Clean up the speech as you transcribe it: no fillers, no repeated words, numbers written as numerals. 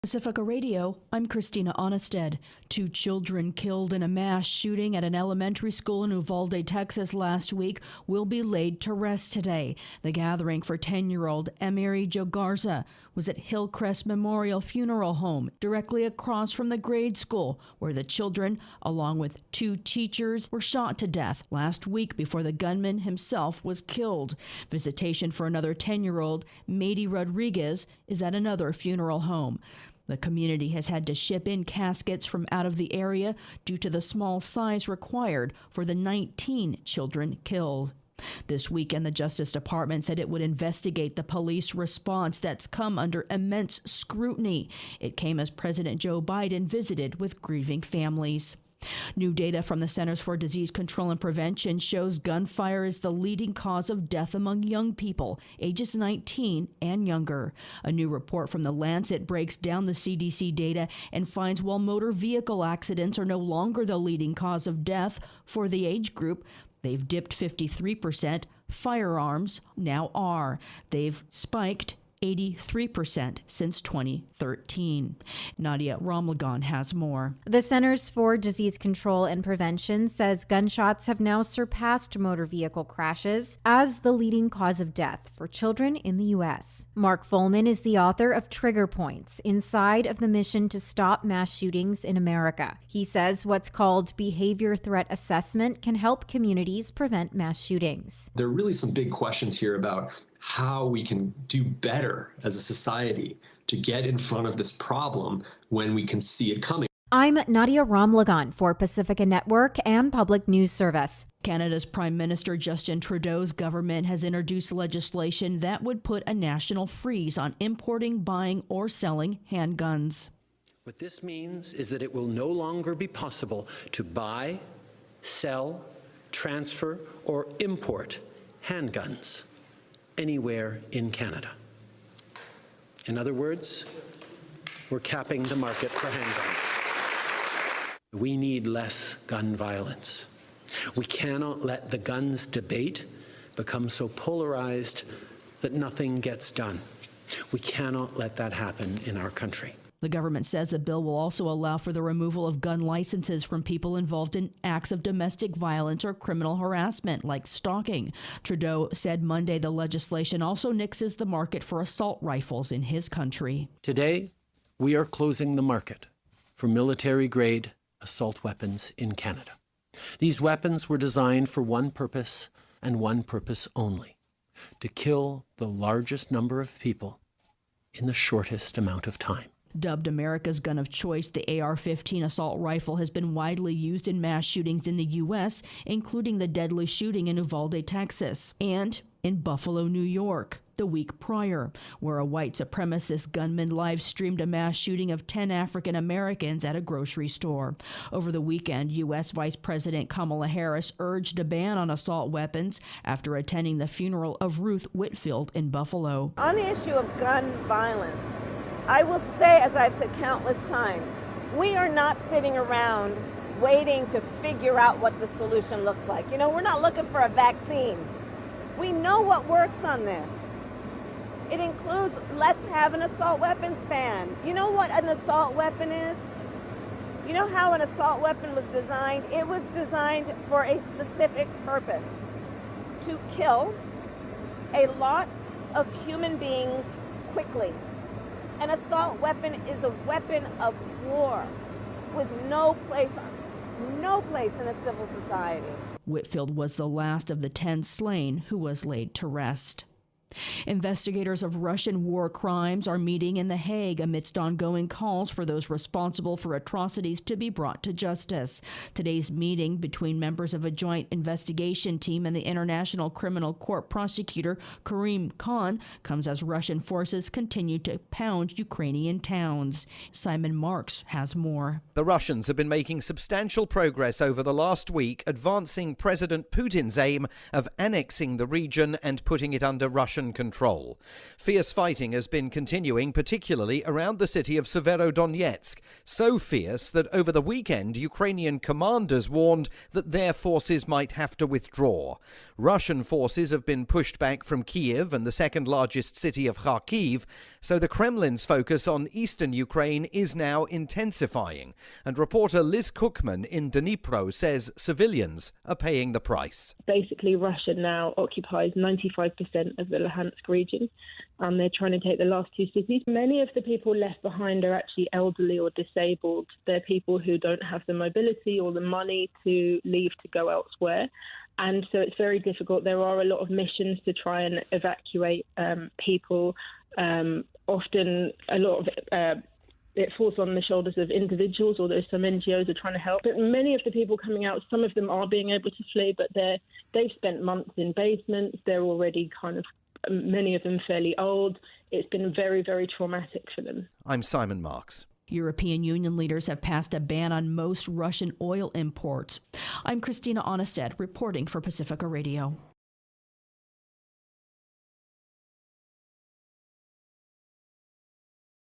Pacifica Radio, I'm Christina Onnested. 2 children killed in a mass shooting at an elementary school in Uvalde, Texas last week will be laid to rest today. The gathering for 10-year-old Emery Jogarza was at Hillcrest Memorial Funeral Home, directly across from the grade school, where the children, along with 2 teachers, were shot to death last week before the gunman himself was killed. Visitation for another 10-year-old, Mady Rodriguez, is at another funeral home. The community has had to ship in caskets from out of the area due to the small size required for the 19 children killed. This weekend, the Justice Department said it would investigate the police response that's come under immense scrutiny. It came as President Joe Biden visited with grieving families. New data from the Centers for Disease Control and Prevention shows gunfire is the leading cause of death among young people, ages 19 and younger. A new report from The Lancet breaks down the CDC data and finds while motor vehicle accidents are no longer the leading cause of death for the age group, they've dipped 53%. Firearms now are. They've spiked 83% since 2013. Nadia Ramlagan has more. The Centers for Disease Control and Prevention says gunshots have now surpassed motor vehicle crashes as the leading cause of death for children in the U.S. Mark Folman is the author of Trigger Points, inside of the mission to stop mass shootings in America. He says what's called behavior threat assessment can help communities prevent mass shootings. There are really some big questions here about how we can do better as a society to get in front of this problem when we can see it coming. I'm Nadia Ramlagan for Pacifica Network and Public News Service. Canada's Prime Minister Justin Trudeau's government has introduced legislation that would put a national freeze on importing, buying, or selling handguns. What this means is that it will no longer be possible to buy, sell, transfer, or import handguns anywhere in Canada. In other words, we're capping the market for handguns. We need less gun violence. We cannot let the guns debate become so polarized that nothing gets done. We cannot let that happen in our country. The government says the bill will also allow for the removal of gun licenses from people involved in acts of domestic violence or criminal harassment, like stalking. Trudeau said Monday the legislation also nixes the market for assault rifles in his country. Today, we are closing the market for military-grade assault weapons in Canada. These weapons were designed for one purpose and one purpose only: to kill the largest number of people in the shortest amount of time. Dubbed America's gun of choice, the AR-15 assault rifle has been widely used in mass shootings in the U.S., including the deadly shooting in Uvalde, Texas, and in Buffalo, New York, the week prior, where a white supremacist gunman live-streamed a mass shooting of 10 African Americans at a grocery store. Over the weekend, U.S. Vice President Kamala Harris urged a ban on assault weapons after attending the funeral of Ruth Whitfield in Buffalo. On the issue of gun violence, I will say, as I've said countless times, we are not sitting around waiting to figure out what the solution looks like. You know, we're not looking for a vaccine. We know what works on this. It includes, let's have an assault weapons ban. You know what an assault weapon is? You know how an assault weapon was designed? It was designed for a specific purpose: to kill a lot of human beings quickly. An assault weapon is a weapon of war with no place in a civil society. Whitfield was the last of the 10 slain who was laid to rest. Investigators of Russian war crimes are meeting in The Hague amidst ongoing calls for those responsible for atrocities to be brought to justice. Today's meeting between members of a joint investigation team and the International Criminal Court prosecutor Karim Khan comes as Russian forces continue to pound Ukrainian towns. Simon Marks has more. The Russians have been making substantial progress over the last week, advancing President Putin's aim of annexing the region and putting it under Russian Russian control. Fierce fighting has been continuing, particularly around the city of Severodonetsk, so fierce that over the weekend Ukrainian commanders warned that their forces might have to withdraw. Russian forces have been pushed back from Kiev and the second largest city of Kharkiv, so the Kremlin's focus on eastern Ukraine is now intensifying. And reporter Liz Cookman in Dnipro says civilians are paying the price. Basically, Russia now occupies 95% of the Luhansk region, and they're trying to take the last two cities. Many of the people left behind are actually elderly or disabled. They're people who don't have the mobility or the money to leave to go elsewhere. And so it's very difficult. There are a lot of missions to try and evacuate people. Often a lot of it falls on the shoulders of individuals, although some NGOs are trying to help. But many of the people coming out, some of them are being able to flee, but they've spent months in basements. They're already many of them fairly old. It's been very, very traumatic for them. I'm Simon Marks. European Union leaders have passed a ban on most Russian oil imports. I'm Christina Onnested, reporting for Pacifica Radio.